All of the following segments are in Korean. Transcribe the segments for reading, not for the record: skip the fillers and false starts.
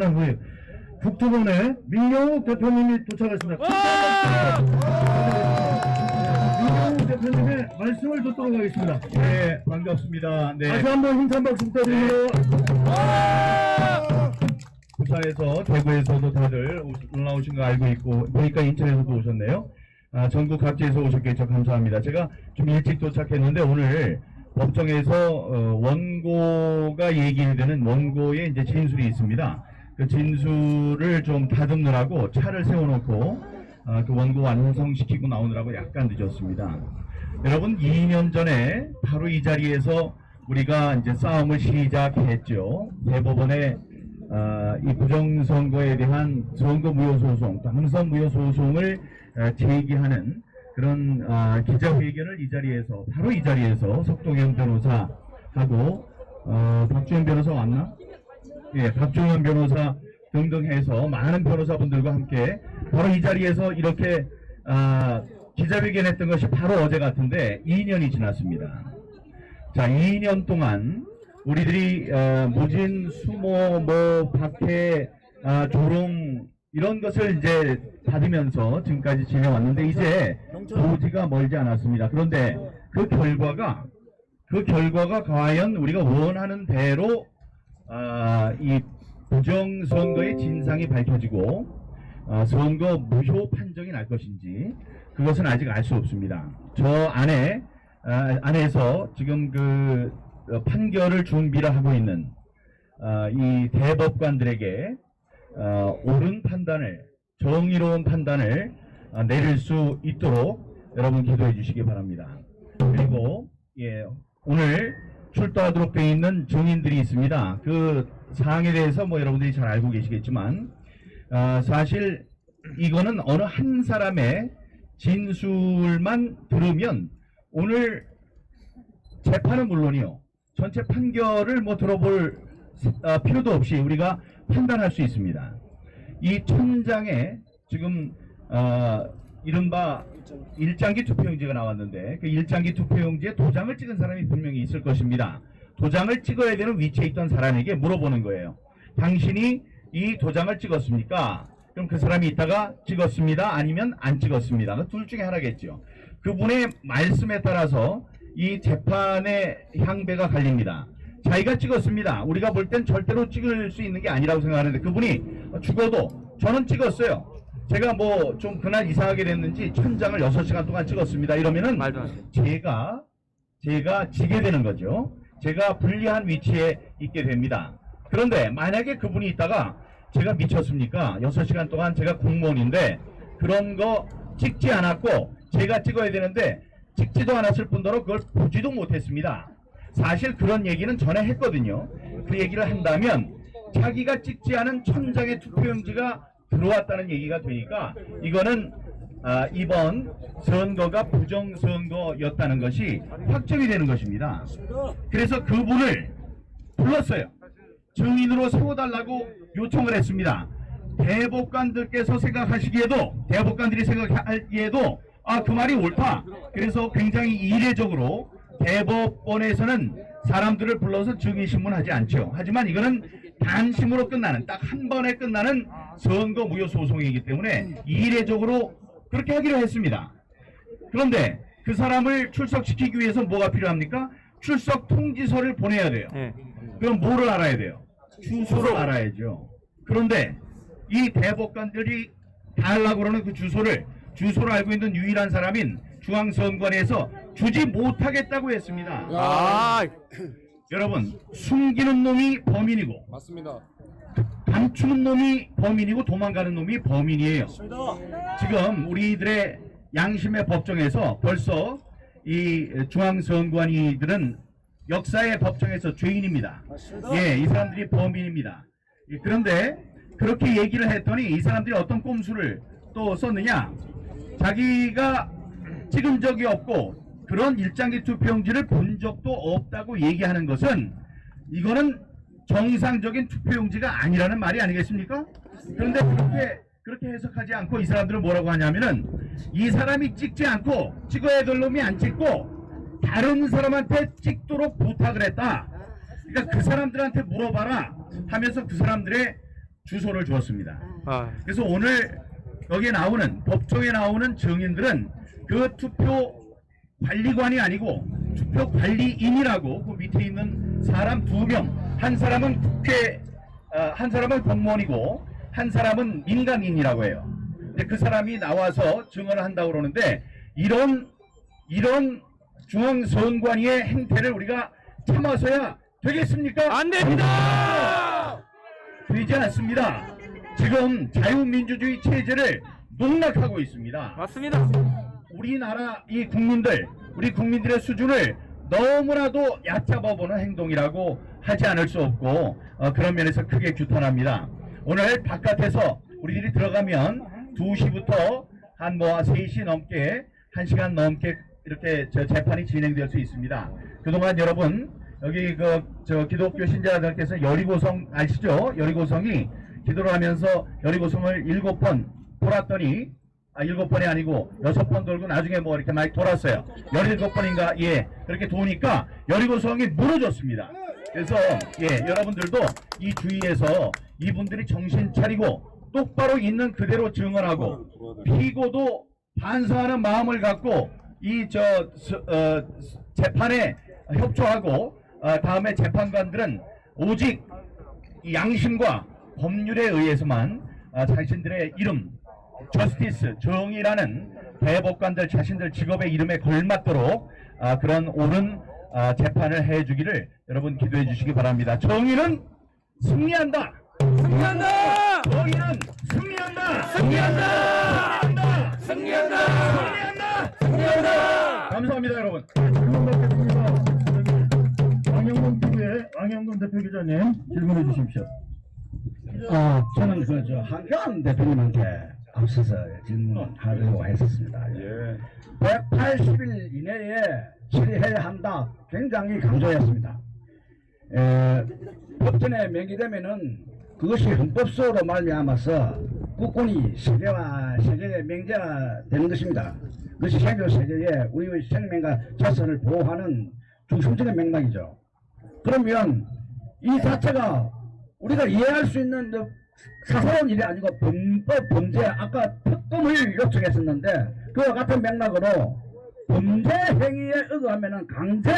만난 후에 국토본의 민경욱 대표님이 도착하셨습니다. 민경욱 대표님의 말씀을 듣도록 하겠습니다. 네, 반갑습니다. 네. 다시 한번 힘찬 박수 부탁드립니다. 부산에서, 대구에서도 다들 올라오신 거 알고 있고, 보니까 인천에서도 오셨네요. 전국 각지에서 오셨겠죠. 감사합니다. 제가 좀 일찍 도착했는데, 오늘 법정에서 원고가 얘기되는 원고에 이제 진술이 있습니다. 그 진술을 좀 다듬느라고 차를 세워놓고, 그 원고 완성시키고 나오느라고 약간 늦었습니다. 여러분, 2년 전에 바로 이 자리에서 우리가 이제 싸움을 시작했죠. 대법원의 이 부정선거에 대한 선거무효소송, 또 항소무효소송을 제기하는 그런 기자회견을 이 자리에서, 바로 이 자리에서 석동현 변호사하고 박주현 변호사 왔나? 예, 박종현 변호사 등등 해서 많은 변호사분들과 함께 바로 이 자리에서 이렇게 기자회견했던 것이 바로 어제 같은데 2년이 지났습니다. 자, 2년 동안 우리들이 모진, 수모, 박해, 조롱 이런 것을 이제 받으면서 지금까지 지내왔는데 이제 도지가 멀지 않았습니다. 그런데 그 결과가 과연 우리가 원하는 대로 이 부정선거의 진상이 밝혀지고 선거 무효 판정이 날 것인지 그것은 아직 알 수 없습니다. 저 안에서 지금 그 판결을 준비를 하고 있는 이 대법관들에게 옳은 판단을, 정의로운 판단을 내릴 수 있도록 여러분 기도해 주시기 바랍니다. 그리고 예, 오늘 출두하도록 되어 있는 증인들이 있습니다. 그 사항에 대해서 뭐 여러분들이 잘 알고 계시겠지만 사실 이거는 어느 한 사람의 진술만 들으면 오늘 재판은 물론이요, 전체 판결을 뭐 들어볼 필요도 없이 우리가 판단할 수 있습니다. 이 천장에 지금 이른바 일장기 투표용지가 나왔는데 그 일장기 투표용지에 도장을 찍은 사람이 분명히 있을 것입니다. 도장을 찍어야 되는 위치에 있던 사람에게 물어보는 거예요. 당신이 이 도장을 찍었습니까? 그럼 그 사람이 있다가 찍었습니다, 아니면 안 찍었습니다. 그 둘 중에 하나겠죠. 그분의 말씀에 따라서 이 재판의 향배가 갈립니다. 자기가 찍었습니다. 우리가 볼 땐 절대로 찍을 수 있는 게 아니라고 생각하는데 그분이 죽어도 저는 찍었어요. 제가 뭐 좀 그날 이상하게 됐는지 천장을 6시간 동안 찍었습니다. 이러면은 제가 지게 되는 거죠. 제가 불리한 위치에 있게 됩니다. 그런데 만약에 그분이 있다가 제가 미쳤습니까? 6시간 동안 제가 공무원인데 그런 거 찍지 않았고 제가 찍어야 되는데 찍지도 않았을 뿐더러 그걸 보지도 못했습니다. 사실 그런 얘기는 전에 했거든요. 그 얘기를 한다면 자기가 찍지 않은 천장의 투표용지가 들어왔다는 얘기가 되니까 이거는 이번 선거가 부정선거였다는 것이 확정이 되는 것입니다. 그래서 그분을 불렀어요. 증인으로 세워달라고 요청을 했습니다. 대법관들께서 생각하시기에도, 대법관들이 생각하기에도 그 말이 옳다. 그래서 굉장히 이례적으로 대법원에서는 사람들을 불러서 증인신문하지 않죠. 하지만 이거는 단심으로 끝나는, 딱 한 번에 끝나는 선거 무효 소송이기 때문에 이례적으로 그렇게 하기로 했습니다. 그런데 그 사람을 출석시키기 위해서 뭐가 필요합니까? 출석 통지서를 보내야 돼요. 그럼 뭐를 알아야 돼요? 주소를 알아야죠. 그런데 이 대법관들이 다 하려고 그러는 그 주소를 알고 있는 유일한 사람인 중앙선관위에서 주지 못하겠다고 했습니다. 여러분, 숨기는 놈이 범인이고, 맞습니다. 감추는 놈이 범인이고, 도망가는 놈이 범인이에요. 지금 우리들의 양심의 법정에서 벌써 이 중앙선관위들은 역사의 법정에서 죄인입니다. 예, 이 사람들이 범인입니다. 예, 그런데 그렇게 얘기를 했더니 이 사람들이 어떤 꼼수를 또 썼느냐? 자기가 찍은 적이 없고 그런 일장기 투표용지를 본 적도 없다고 얘기하는 것은 이거는 정상적인 투표용지가 아니라는 말이 아니겠습니까? 그런데 그렇게 해석하지 않고 이 사람들은 뭐라고 하냐면은 이 사람이 찍지 않고 찍어야 될 놈이 안 찍고 다른 사람한테 찍도록 부탁을 했다. 그러니까 그 사람들한테 물어봐라 하면서 그 사람들의 주소를 주었습니다. 아, 그래서 오늘 여기에 나오는 법정에 나오는 증인들은 그 투표 관리관이 아니고 투표 관리인이라고 그 밑에 있는 사람 2명, 한 사람은 한 사람은 공무원이고 한 사람은 민간인이라고 해요. 근데 그 사람이 나와서 증언을 한다고 그러는데 이런 중앙선관위의 행태를 우리가 참아서야 되겠습니까? 안 됩니다! 되지 않습니다. 지금 자유민주주의 체제를 농락하고 있습니다. 맞습니다. 우리나라 우리 국민들의 수준을 너무나도 얕잡아보는 행동이라고 하지 않을 수 없고 그런 면에서 크게 규탄합니다. 오늘 바깥에서 우리들이 들어가면 2시부터 한 3시 넘게 1시간 넘게 이렇게 재판이 진행될 수 있습니다. 그동안 여러분 여기 기독교 신자들께서 여리고성 아시죠? 여리고성이 기도를 하면서 여리고성을 7번 돌았더니 7번이 아니고 6번 돌고 나중에 이렇게 많이 돌았어요. 17번인가 그렇게 도니까 여리고성이 무너졌습니다. 그래서 여러분들도 이 주위에서 이분들이 정신 차리고 똑바로 있는 그대로 증언하고 피고도 반성하는 마음을 갖고 이 재판에 협조하고 다음에 재판관들은 오직 이 양심과 법률에 의해서만 자신들의 이름 저스티스 정의라는 대법관들 자신들 직업의 이름에 걸맞도록 그런 옳은 재판을 해주기를 여러분 기도해 주시기 바랍니다. 정의는 승리한다. 승리한다! 정의는 승리한다. 승리한다! 승리한다. 승리한다! 승리한다. 승리한다! 감사합니다, 여러분. 질문 받겠습니다. 왕영동 TV의 왕영동 대표 기자님 질문해 주십시오. 저는 한교안 대표님한테 앞서서 질문하려고 했었습니다. 180일 이내에 처리해야 한다. 굉장히 강조했습니다. 법전에 명기되면은 그것이 헌법소로 말미암아서 국군이 세계의 명제가 되는 것입니다. 그것이 세계의 우리의 생명과 자선을 보호하는 중심적인 맥락이죠. 그러면 이 자체가 우리가 이해할 수 있는 사사로운 일이 아니고 범죄, 아까 특검을 요청했었는데 그와 같은 맥락으로 범죄 행위에 의거하면은 강제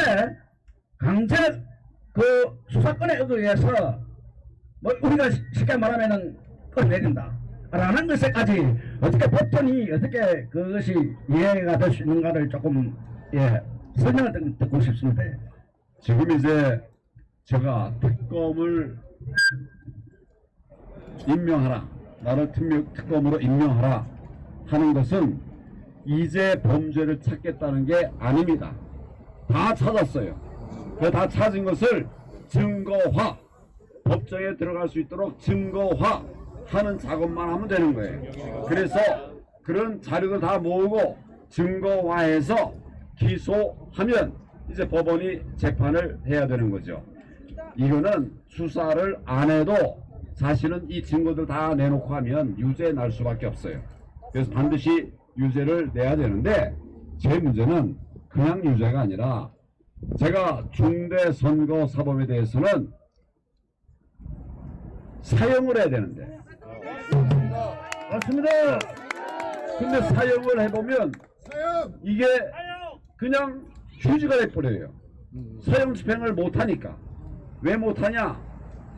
수사권에 의거해서 우리가 쉽게 말하면은 끌어내린다 라는 것에까지 어떻게 법전이 어떻게 그것이 이해가 될 수 있는가를 조금 설명을 듣고 싶습니다. 지금 이제 제가 특검을 임명하라, 나를 특검으로 임명하라 하는 것은 이제 범죄를 찾겠다는 게 아닙니다. 다 찾았어요. 그 다 찾은 것을 증거화, 법정에 들어갈 수 있도록 증거화 하는 작업만 하면 되는 거예요. 그래서 그런 자료를 다 모으고 증거화해서 기소하면 이제 법원이 재판을 해야 되는 거죠. 이거는 수사를 안 해도 사실은 이 증거들 다 내놓고 하면 유죄 날 수밖에 없어요. 그래서 반드시 유죄를 내야 되는데 제 문제는 그냥 유죄가 아니라 제가 중대선거사범에 대해서는 사형을 해야 되는데 맞습니다. 근데 사형을 해보면 이게 그냥 휴지가 돼버려요. 사형 집행을 못하니까. 왜 못하냐?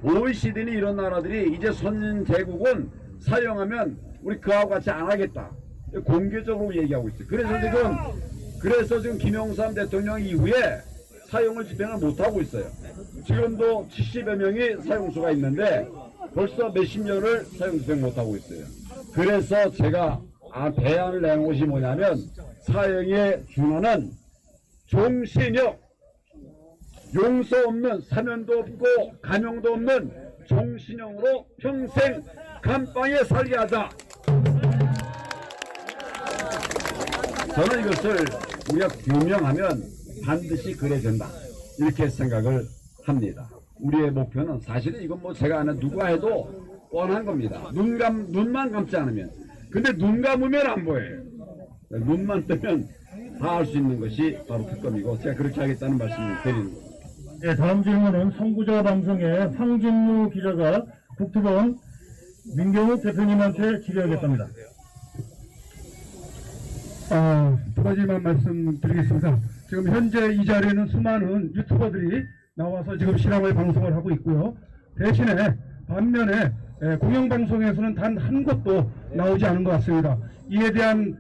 OECD는 이런 나라들이 이제 선진제국은 사형하면 우리 그하고 같이 안 하겠다. 공개적으로 얘기하고 있어요. 그래서 지금 김영삼 대통령 이후에 사형을 집행을 못하고 있어요. 지금도 70여 명이 사형수가 있는데 벌써 몇십 년을 사형 집행 못하고 있어요. 그래서 제가 대안을 내는 것이 뭐냐면 사형에 준하는 종신형, 용서 없는 사면도 없고 감형도 없는 종신형으로 평생 감방에 살게 하자. 저는 이것을 우리가 규명하면 반드시 그래 된다 이렇게 생각을 합니다. 우리의 목표는 사실은 이건 제가 아는 누가 해도 뻔한 겁니다. 눈만 감지 않으면. 근데 눈 감으면 안 보여요. 눈만 뜨면 다 할 수 있는 것이 바로 특검이고 제가 그렇게 하겠다는 말씀을 드리는 겁니다. 다음 질문은 선구자 방송의 황진무 기자가 국토본 민경욱 대표님한테 질의하겠습니다. 두 가지만 말씀드리겠습니다. 지금 현재 이 자리에는 수많은 유튜버들이 나와서 지금 실황을 방송을 하고 있고요. 대신에 반면에 공영방송에서는 단 한 곳도 나오지 않은 것 같습니다. 이에 대한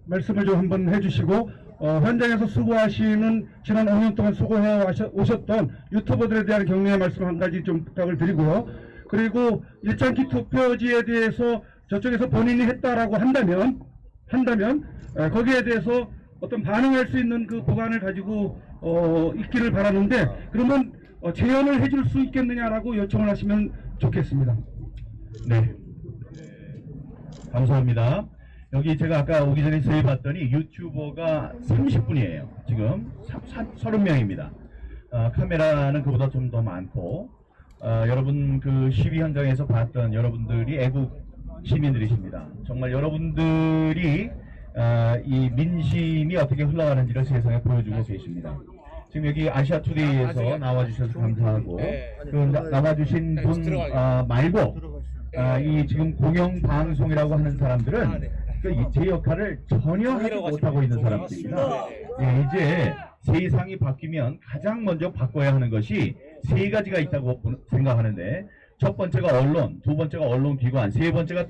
말씀을 좀 한번 해주시고 현장에서 수고하시는 지난 5년 동안 수고해 오셨던 유튜버들에 대한 격려의 말씀 한 가지 좀 부탁을 드리고요. 그리고 일장기 투표지에 대해서 저쪽에서 본인이 했다라고 한다면 거기에 대해서 어떤 반응할 수 있는 그 법안을 가지고 있기를 바라는데 그러면 재연을 해줄 수 있겠느냐라고 요청을 하시면 좋겠습니다. 네. 감사합니다. 여기 제가 아까 오기 전에 세일 봤더니 유튜버가 30분이에요. 지금 30명입니다. 카메라는 그보다 좀 더 많고 여러분 그 시위 현장에서 봤던 여러분들이 애국 시민들이십니다. 정말 여러분들이 이 민심이 어떻게 흘러가는지를 세상에 보여주고 계십니다. 지금 여기 아시아투데이에서 나와주셔서 감사하고 그 나와주신 분 말고 이 지금 공영방송이라고 하는 사람들은 제 역할을 전혀 하지 못하고 있는 사람들입니다. 예, 이제 세상이 바뀌면 가장 먼저 바꿔야 하는 것이 세 가지가 있다고 생각하는데 첫 번째가 언론, 두 번째가 언론기관, 세 번째가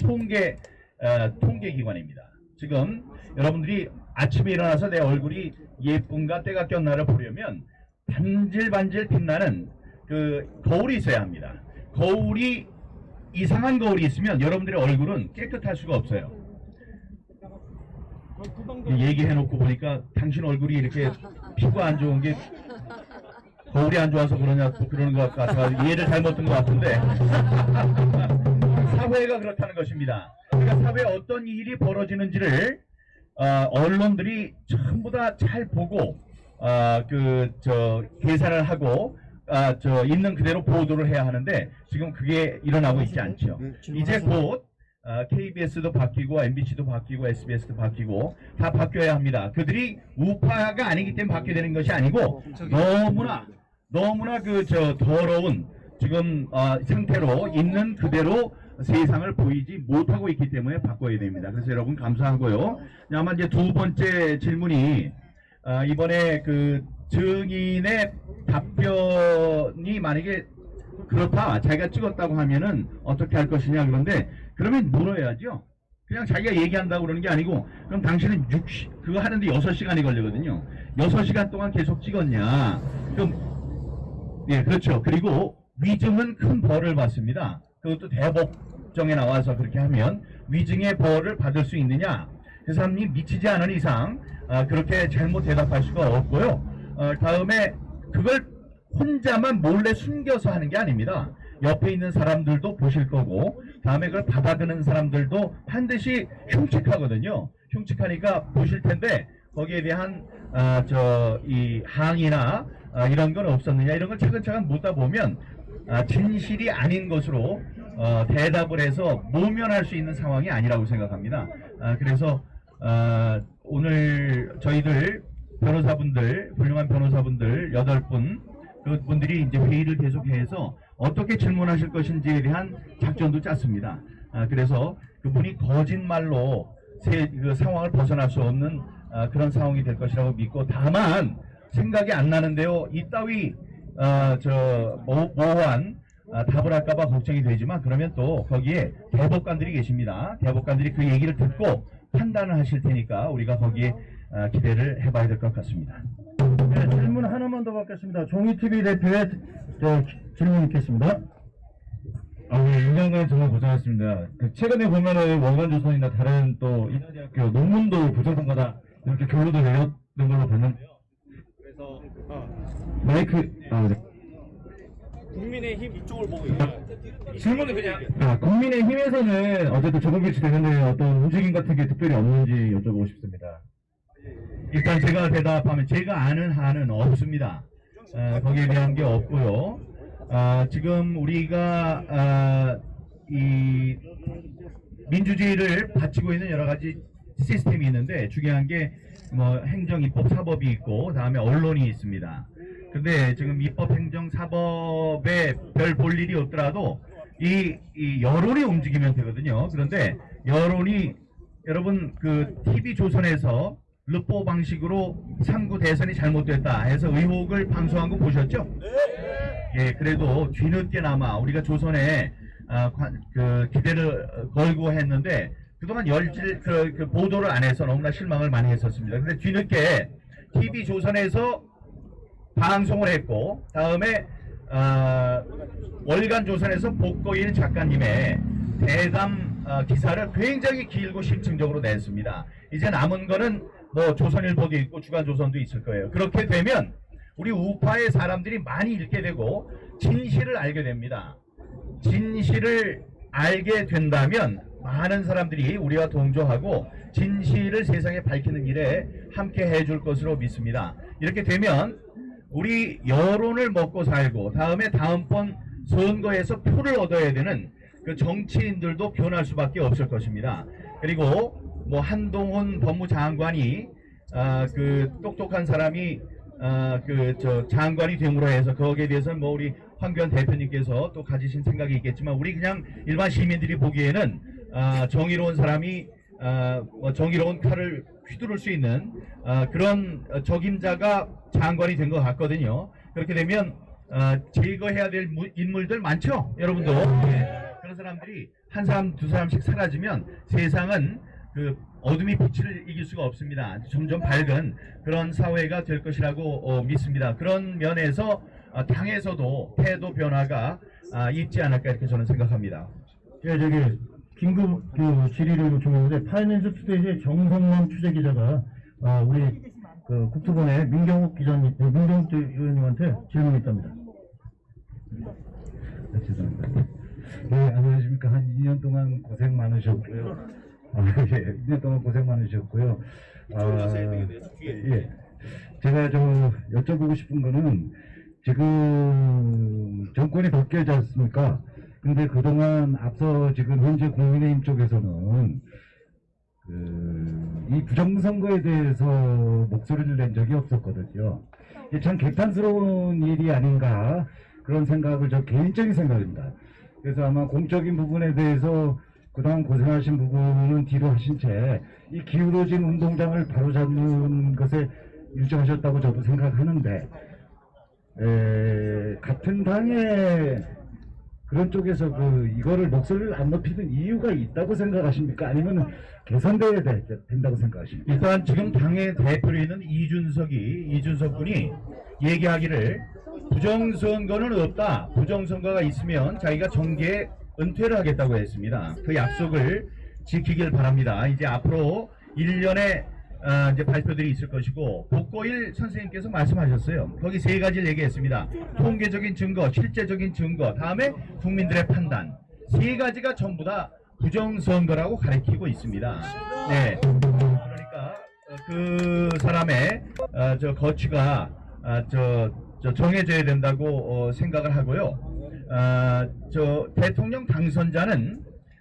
통계기관입니다. 지금 여러분들이 아침에 일어나서 내 얼굴이 예쁜가 때가 꼈나를 보려면 반질반질 빛나는 그 거울이 있어야 합니다. 거울이 이상한 거울이 있으면 여러분들의 얼굴은 깨끗할 수가 없어요. 얘기해놓고 보니까 당신 얼굴이 이렇게 피부가 안 좋은 게 거울이 안 좋아서 그러냐고 그러는 것 같아서 이해를 잘못 든 것 같은데 사회가 그렇다는 것입니다. 그러니까 사회에 어떤 일이 벌어지는지를 언론들이 전부 다 잘 보고 계산을 하고 있는 그대로 보도를 해야 하는데 지금 그게 일어나고 있지 않죠. 이제 곧 KBS도 바뀌고 MBC도 바뀌고 SBS도 바뀌고 다 바뀌어야 합니다. 그들이 우파가 아니기 때문에 바뀌어야 되는 것이 아니고 너무나 더러운 지금 상태로 있는 그대로 세상을 보이지 못하고 있기 때문에 바꿔야 됩니다. 그래서 여러분 감사하고요. 아마 이제 두 번째 질문이 이번에 그 증인의 답변이 만약에 그렇다 자기가 찍었다고 하면은 어떻게 할 것이냐 그런데 그러면 물어야죠. 그냥 자기가 얘기한다고 그러는 게 아니고 그럼 당신은 그거 하는데 6시간이 걸리거든요. 6시간 동안 계속 찍었냐. 그럼 예, 그렇죠. 그리고 위증은 큰 벌을 받습니다. 그것도 대법정에 나와서 그렇게 하면 위증의 벌을 받을 수 있느냐. 그 사람이 미치지 않은 이상 그렇게 잘못 대답할 수가 없고요. 다음에 그걸 혼자만 몰래 숨겨서 하는 게 아닙니다. 옆에 있는 사람들도 보실 거고 다음에 그걸 받아드는 사람들도 반드시 흉측하거든요. 흉측하니까 보실 텐데 거기에 대한 이 항의나 이런 건 없었느냐 이런 걸 차근차근 묻다 보면 진실이 아닌 것으로 대답을 해서 모면할 수 있는 상황이 아니라고 생각합니다. 그래서 오늘 저희들 변호사분들 훌륭한 변호사분들 8분 그분들이 이제 회의를 계속해서 어떻게 질문하실 것인지에 대한 작전도 짰습니다. 그래서 그분이 거짓말로 그 상황을 벗어날 수 없는 그런 상황이 될 것이라고 믿고 다만 생각이 안 나는데요. 이따위 모호한 답을 할까봐 걱정이 되지만 그러면 또 거기에 대법관들이 계십니다. 대법관들이 그 얘기를 듣고 판단을 하실 테니까 우리가 거기에 기대를 해봐야 될 것 같습니다. 네, 질문 하나만 더 받겠습니다. 종이TV 대표의 질문 있겠습니다. 윤장관 정말 고생하셨습니다. 최근에 보면은 월간조선이나 다른 또 인하대학교 논문도 부정선거다 이렇게 결론도 내렸는 걸로 봤는데요. 그래서 국민의힘 이쪽을 보고 얘기해요. 질문은 그냥 국민의힘에서는 어쨌든 조국일치 되는데 어떤 움직임 같은 게 특별히 없는지 여쭤보고 싶습니다. 일단 제가 대답하면 제가 아는 한은 없습니다. 거기에 대한 게 없고요. 지금 우리가 이 민주주의를 바치고 있는 여러 가지 시스템이 있는데 중요한 게 뭐 행정, 입법, 사법이 있고 다음에 언론이 있습니다. 근데 지금 입법행정사법에 별 볼 일이 없더라도 이 여론이 움직이면 되거든요. 그런데 여론이 여러분 그 TV조선에서 르포 방식으로 3구 대선이 잘못됐다 해서 의혹을 방송한 거 보셨죠? 예, 그래도 뒤늦게나마 우리가 조선에 그 기대를 걸고 했는데 그동안 그 보도를 안 해서 너무나 실망을 많이 했었습니다. 근데 뒤늦게 TV조선에서 방송을 했고 다음에 월간조선에서 복고일 작가님의 대담 기사를 굉장히 길고 심층적으로 냈습니다. 이제 남은 거는 뭐 조선일보도 있고 주간조선도 있을 거예요. 그렇게 되면 우리 우파의 사람들이 많이 읽게 되고 진실을 알게 됩니다. 진실을 알게 된다면 많은 사람들이 우리와 동조하고 진실을 세상에 밝히는 일에 함께 해줄 것으로 믿습니다. 이렇게 되면 우리 여론을 먹고 살고 다음에 다음번 선거에서 표를 얻어야 되는 그 정치인들도 변할 수밖에 없을 것입니다. 그리고 뭐 한동훈 법무장관이 그 똑똑한 사람이 장관이 됨으로 해서 거기에 대해서는 뭐 우리 황교안 대표님께서 또 가지신 생각이 있겠지만 우리 그냥 일반 시민들이 보기에는 정의로운 사람이 정의로운 칼을 휘두를 수 있는 그런 적임자가 장관이 된 것 같거든요. 그렇게 되면 제거해야 될 인물들 많죠, 여러분도. 그런 사람들이 한 사람 두 사람씩 사라지면 세상은 그 어둠이 빛을 이길 수가 없습니다. 점점 밝은 그런 사회가 될 것이라고 믿습니다. 그런 면에서 당에서도 태도 변화가 있지 않을까 이렇게 저는 생각합니다. 예, 저기 긴급 그 질의를 요청했는데 파이낸스 투데이의 정성만 취재기자가 우리 그 국토본의 민경욱 기자님, 민경욱 의원님한테 질문이 있답니다. 죄송합니다. 네, 안녕하십니까. 한 2년 동안 고생 많으셨고요. 예, 2년 동안 고생 많으셨고요. 예. 제가 여쭤보고 싶은 거는 지금 정권이 바뀌지 않습니까? 근데 그동안 앞서 지금 현재 국민의힘 쪽에서는 이 부정선거에 대해서 목소리를 낸 적이 없었거든요. 이게 참 개탄스러운 일이 아닌가 그런 생각을 저 개인적인 생각입니다. 그래서 아마 공적인 부분에 대해서 그동안 고생하신 부분은 뒤로 하신 채 이 기울어진 운동장을 바로잡는 것에 유정하셨다고 저도 생각하는데 같은 당에 그런 쪽에서 이거를 목소리를 안 높이는 이유가 있다고 생각하십니까? 아니면 개선돼야 된다고 생각하십니까? 일단 지금 당의 대표로 있는 이준석 군이 얘기하기를 부정선거는 없다. 부정선거가 있으면 자기가 정계에 은퇴를 하겠다고 했습니다. 그 약속을 지키길 바랍니다. 이제 앞으로 1년의 이제 발표들이 있을 것이고 복고일 선생님께서 말씀하셨어요. 거기 세 가지를 얘기했습니다. 통계적인 증거, 실제적인 증거, 다음에 국민들의 판단. 세 가지가 전부 다 부정선거라고 가리키고 있습니다. 네. 그러니까 그 사람의 거취가 정해져야 된다고 생각을 하고요. 대통령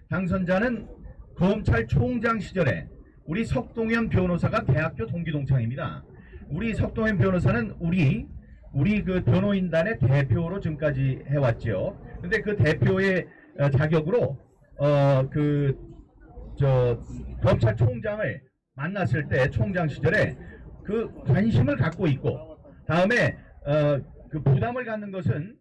당선자는 검찰총장 시절에 우리 석동현 변호사가 대학교 동기동창입니다. 우리 석동현 변호사는 우리 그 변호인단의 대표로 지금까지 해왔죠. 근데 그 대표의 자격으로 검찰총장을 만났을 때 총장 시절에 그 관심을 갖고 있고 다음에 그 부담을 갖는 것은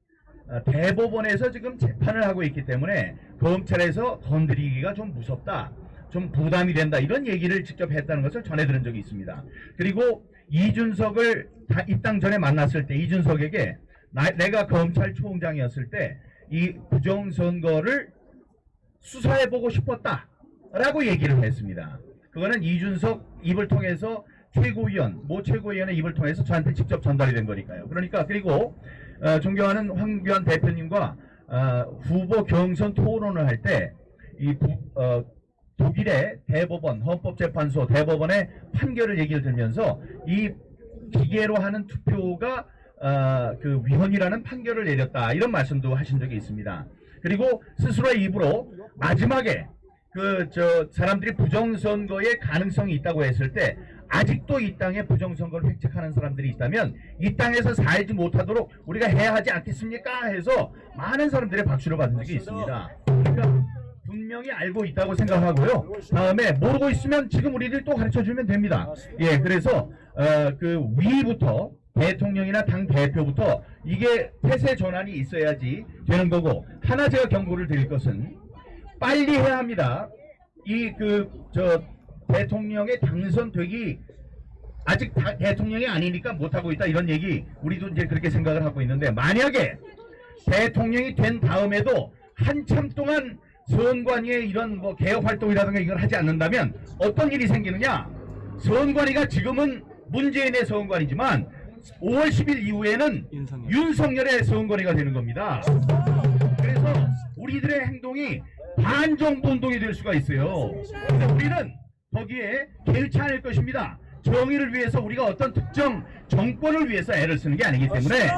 대법원에서 지금 재판을 하고 있기 때문에 검찰에서 건드리기가 좀 무섭다. 좀 부담이 된다. 이런 얘기를 직접 했다는 것을 전해 들은 적이 있습니다. 그리고 이준석을 입당 전에 만났을 때 이준석에게 내가 검찰총장이었을 때 이 부정선거를 수사해보고 싶었다. 라고 얘기를 했습니다. 그거는 이준석 입을 통해서 모 최고위원의 입을 통해서 저한테 직접 전달이 된 거니까요. 그러니까 그리고 존경하는 황교안 대표님과 후보 경선 토론을 할 때 독일의 대법원, 헌법재판소 대법원의 판결을 얘기를 들면서 이 기계로 하는 투표가 그 위헌이라는 판결을 내렸다. 이런 말씀도 하신 적이 있습니다. 그리고 스스로의 입으로 마지막에 사람들이 부정선거의 가능성이 있다고 했을 때 아직도 이 땅에 부정선거를 획책하는 사람들이 있다면 이 땅에서 살지 못하도록 우리가 해야 하지 않겠습니까? 해서 많은 사람들의 박수를 받은 적이 있습니다. 그러니까 분명히 알고 있다고 생각하고요. 다음에 모르고 있으면 지금 우리들 또 가르쳐주면 됩니다. 예, 그래서 그 위부터 대통령이나 당 대표부터 이게 태세 전환이 있어야지 되는 거고, 하나 제가 경고를 드릴 것은 빨리 해야 합니다. 이 대통령의 당선되기 아직 대통령이 아니니까 못하고 있다 이런 얘기 우리도 이제 그렇게 생각을 하고 있는데, 만약에 대통령이 된 다음에도 한참 동안 선관위의 이런 뭐 개혁 활동이라든가 이걸 하지 않는다면 어떤 일이 생기느냐, 선관위가 지금은 문재인의 선관위지만 5월 10일 이후에는 윤석열의 선관위가 되는 겁니다. 그래서 우리들의 행동이 반정부 운동이 될 수가 있어요. 근데 우리는 거기에 개의치 않을 것입니다. 정의를 위해서 우리가 어떤 특정 정권을 위해서 애를 쓰는 게 아니기 때문에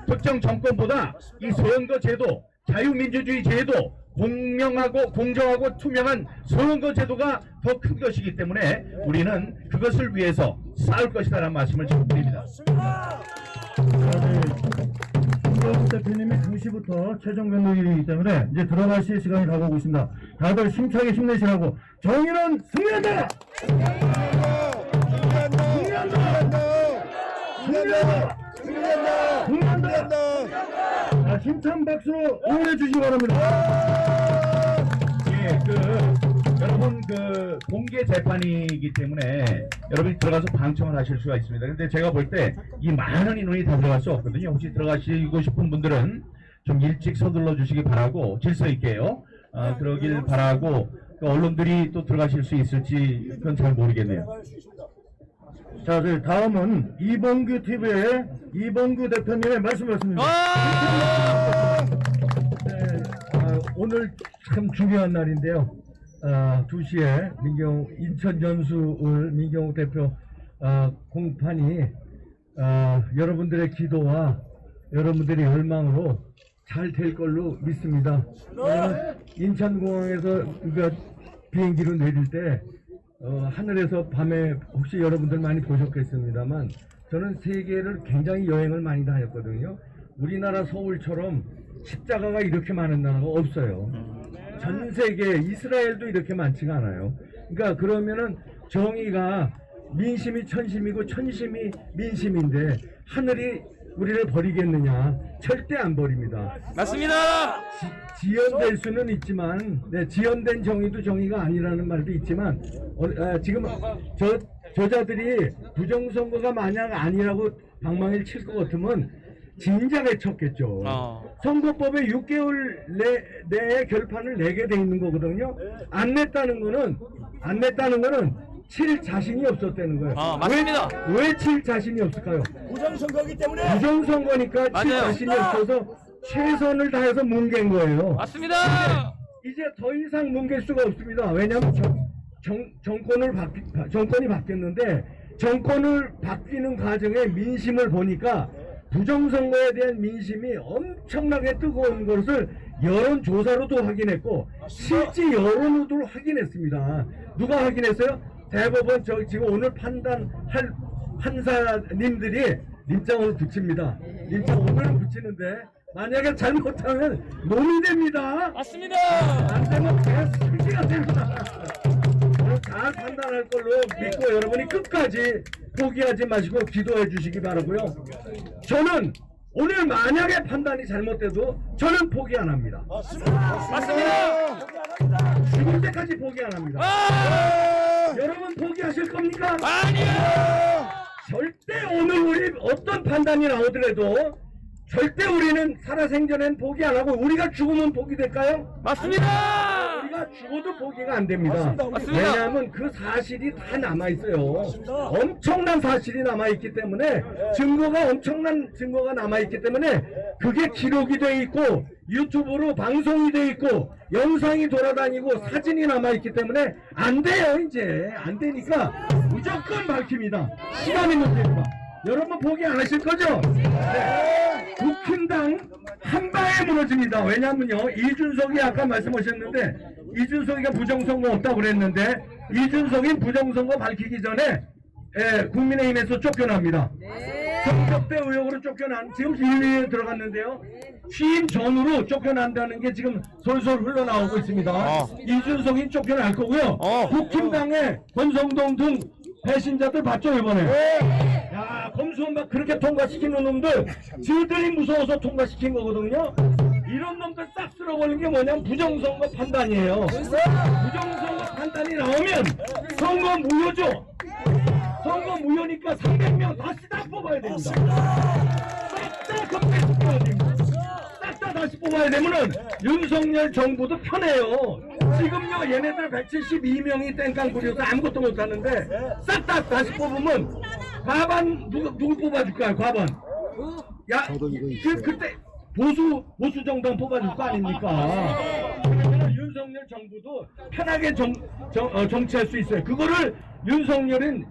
특정 정권보다 이 선거제도, 자유민주주의 제도, 공명하고 공정하고 투명한 선거제도가 더 큰 것이기 때문에 우리는 그것을 위해서 싸울 것이다라는 말씀을 지금 드립니다. 김경욱 대표님이 2시부터 최종 변론이기 때문에 이제 들어가실 시간이 다가오고 있습니다. 다들 힘차게 힘내시라고. 정의는 승리한다! 승리한다! 자, 힘찬 박수로 응원해 주시기 바랍니다. 예, 여러분 공개 재판이기 때문에 여러분이 들어가서 방청을 하실 수가 있습니다. 근데 제가 볼 때 이 많은 인원이 다 들어갈 수 없거든요. 혹시 들어가시고 싶은 분들은 좀 일찍 서둘러 주시기 바라고, 질서 있게요. 그러길 바라고, 언론들이 또 들어가실 수 있을지 그건 잘 모르겠네요. 자, 다음은 이봉규 TV의 이봉규 대표님의 말씀이었습니다. 네, 오늘 참 중요한 날인데요. 2시에 인천 연수을 민경욱 대표 공판이 여러분들의 기도와 여러분들의 열망으로 잘 될 걸로 믿습니다. 인천공항에서 비행기로 내릴 때 하늘에서 밤에 혹시 여러분들 많이 보셨겠습니다만, 저는 세계를 굉장히 여행을 많이 다녔거든요. 우리나라 서울처럼 십자가가 이렇게 많은 나라가 없어요. 전 세계 이스라엘도 이렇게 많지가 않아요. 그러니까 그러면은 정의가 민심이 천심이고 천심이 민심인데 하늘이 우리를 버리겠느냐? 절대 안 버립니다. 맞습니다. 지연될 수는 있지만, 네, 지연된 정의도 정의가 아니라는 말도 있지만, 지금 저자들이 부정선거가 만약 아니라고 방망이를 칠 것 같으면 진작에 쳤겠죠. 선거법에 6개월 내에 결판을 내게 돼 있는 거거든요. 안 냈다는 거는 칠 자신이 없었다는 거예요. 맞습니다. 왜 칠 자신이 없을까요? 부정선거기 때문에. 부정선거니까 칠 맞아요. 자신이 없어서 최선을 다해서 뭉갠 거예요. 맞습니다. 이제 더 이상 뭉갤 수가 없습니다. 왜냐하면 정권이 바뀌었는데, 정권을 바뀌는 과정에 민심을 보니까 부정선거에 대한 민심이 엄청나게 뜨거운 것을 여론조사로도 확인했고, 실제 여론으로도 확인했습니다. 누가 확인했어요? 대법원 지금 오늘 판단할 판사님들이 님장을 붙입니다. 님장 오늘은 붙이는데 만약에 잘못하면 놈이 됩니다. 맞습니다. 안 되면 개수지가 됩니다. 잘 판단할 걸로 믿고 여러분이 끝까지 포기하지 마시고 기도해 주시기 바라고요. 저는 오늘 만약에 판단이 잘못돼도 저는 포기 안 합니다. 맞습니다. 죽을 때까지 포기 안 합니다. 여러분 포기하실 겁니까? 아니요. 절대 오늘 우리 어떤 판단이 나오더라도 절대 우리는 살아생전엔 포기 안 하고, 우리가 죽으면 포기 될까요? 맞습니다. 우리가 죽어도 포기가 안 됩니다. 맞습니다. 왜냐하면 그 사실이 다 남아있어요. 엄청난 사실이 남아있기 때문에, 엄청난 증거가 남아있기 때문에 그게 기록이 돼 있고 유튜브로 방송이 돼 있고 영상이 돌아다니고 사진이 남아있기 때문에 안 돼요. 이제 안 되니까 무조건 밝힙니다. 시간이 문제입니다. 여러분 포기 안 하실 거죠? 네. 국힘당 한 방에 무너집니다. 왜냐면요, 이준석이 아까 말씀하셨는데, 이준석이가 부정선거 없다고 그랬는데, 이준석이 부정선거 밝히기 전에 국민의힘에서 쫓겨납니다. 성접대 의혹으로 쫓겨난 지금 1위에 들어갔는데요. 취임 전후로 쫓겨난다는 게 지금 솔솔 흘러나오고 있습니다. 이준석이 쫓겨날 거고요. 국힘당의 권성동 등 배신자들 봤죠 이번에? 야, 검수원 막 그렇게 통과시키는 놈들 지들이 무서워서 통과시킨 거거든요. 이런 놈들 싹 쓸어버리는 게 뭐냐면 부정선거 판단이에요. 부정선거 판단이 나오면 선거 무효죠. 선거 무효니까 300명 다시 다 뽑아야 됩니다. 싹 다 겁내 뽑아야 됩니다. 싹 다 다시 뽑아야 되면은 윤석열 정부도 편해요. 지금요 얘네들 172명이 땡깡 부려서 아무것도 못하는데 싹 다 다시 뽑으면 과반 누구 뽑아줄까요? 과반. 야 그때 보수 정당 뽑아줄 거 아닙니까? 그러면 윤석열 정부도 편하게 정치할 수 있어요. 그거를 윤석열은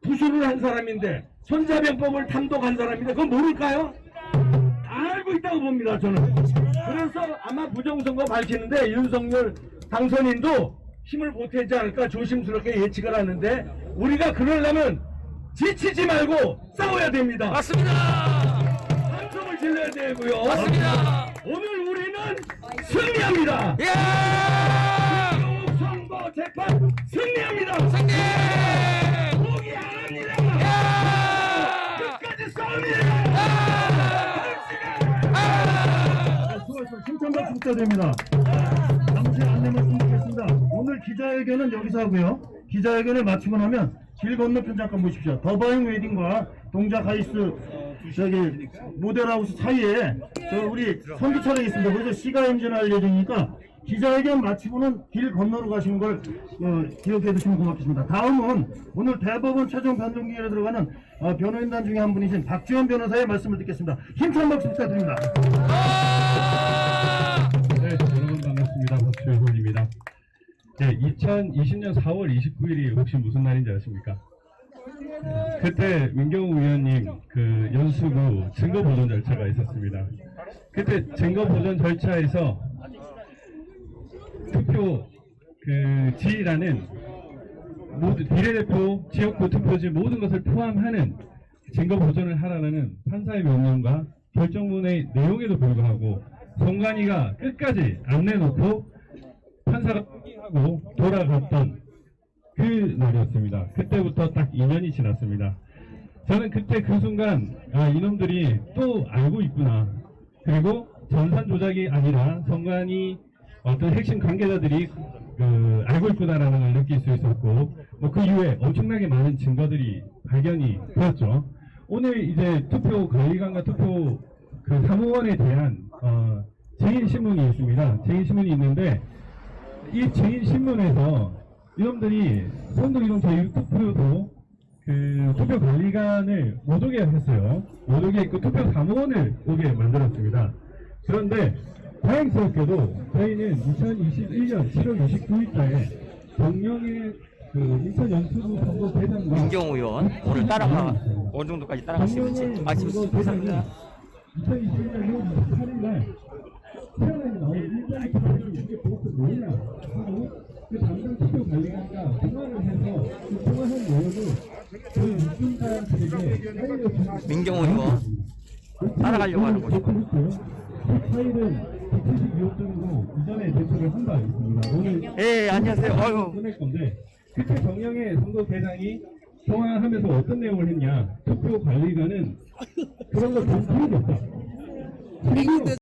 부수를 한 사람인데 손자병법을 탐독한 사람인데 그건 모를까요? 다 알고 있다고 봅니다 저는. 그래서 아마 부정선거 밝히는데 윤석열 당선인도 힘을 보태지 않을까 조심스럽게 예측을 하는데 우리가 그러려면 지치지 말고 싸워야 됩니다. 맞습니다. 함성을 질러야 되고요. 맞습니다. 오늘 우리는 승리합니다. 예! 조국 선거 재판 승리합니다. 승리! 포기 안 합니다. 끝까지 싸웁니다. 수고하셨습니다. 신청박 축하드립니다. 잠시 안내 말씀드리겠습니다. 오늘 기자회견은 여기서 하고요. 기자회견을 마치고 나면 길 건너편 잠깐 보십시오. 더바잉 웨딩과 동작 하이스 저기 모델하우스 사이에 저 우리 선두 차량이 있습니다. 거기서 시가 행진할 예정이니까 기자회견 마치고는 길 건너로 가시는 걸 기억해 두시면 고맙겠습니다. 다음은 오늘 대법원 최종 변동기일에 들어가는 변호인단 중에 한 분이신 박지원 변호사의 말씀을 듣겠습니다. 힘찬 박수 부탁드립니다. 네, 여러분 반갑습니다. 박주현입니다. 네, 2020년 4월 29일이 혹시 무슨 날인지 아십니까? 그때 민경욱 의원님 그 연수구 증거 보존 절차가 있었습니다. 그때 증거 보존 절차에서 투표 그 지휘라는 모든 비례대표 지역구 투표지 모든 것을 포함하는 증거 보존을 하라는 판사의 명령과 결정문의 내용에도 불구하고 선관위가 끝까지 안 내놓고 판사가 포기하고 돌아갔던 그 날이었습니다. 그때부터 딱 2년이 지났습니다. 저는 그때 그 순간 이놈들이 또 알고 있구나. 그리고 전산 조작이 아니라 선관위 어떤 핵심 관계자들이 알고 있구나라는 걸 느낄 수 있었고 뭐 그 이후에 엄청나게 많은 증거들이 발견이 되었죠. 오늘 이제 투표 관리관과 투표 그 사무원에 대한 증인 신문이 있습니다. 증인 신문이 있는데 이 증인 신문에서 이놈들이 선거이동 제6투표도 그 투표 관리관을 못 오게 했어요. 못 오게 했고 투표 사무원을 오게 만들었습니다. 그런데 다행스럽게도 저희는 2021년 7월 29일자에 정령의 그 인천 연수구 선거 대장과 민경욱 의원 오늘 따라가 어느 정도까지 따라가시는지 말씀 감사합니다. 2021년 6월 28일날 태어나서 나온 일자리 투표를 이게 그것도 뭐냐 하고 그 담당 투표 관리관과 통화를 해서 그 통화한 내용을 저희 유권자들에게 알려주고 민경욱 의원 따라가려고 하는 거죠. 그 파일은 172호 정도 이전에 제출을 한 바 있습니다. 오늘 예, 안녕하세요. 아유. 보낼 건데 그때 정령의 선거 대장이 통화하면서 어떤 내용을 했냐? 투표 관리관은 그런 거 볼 필요가 없다.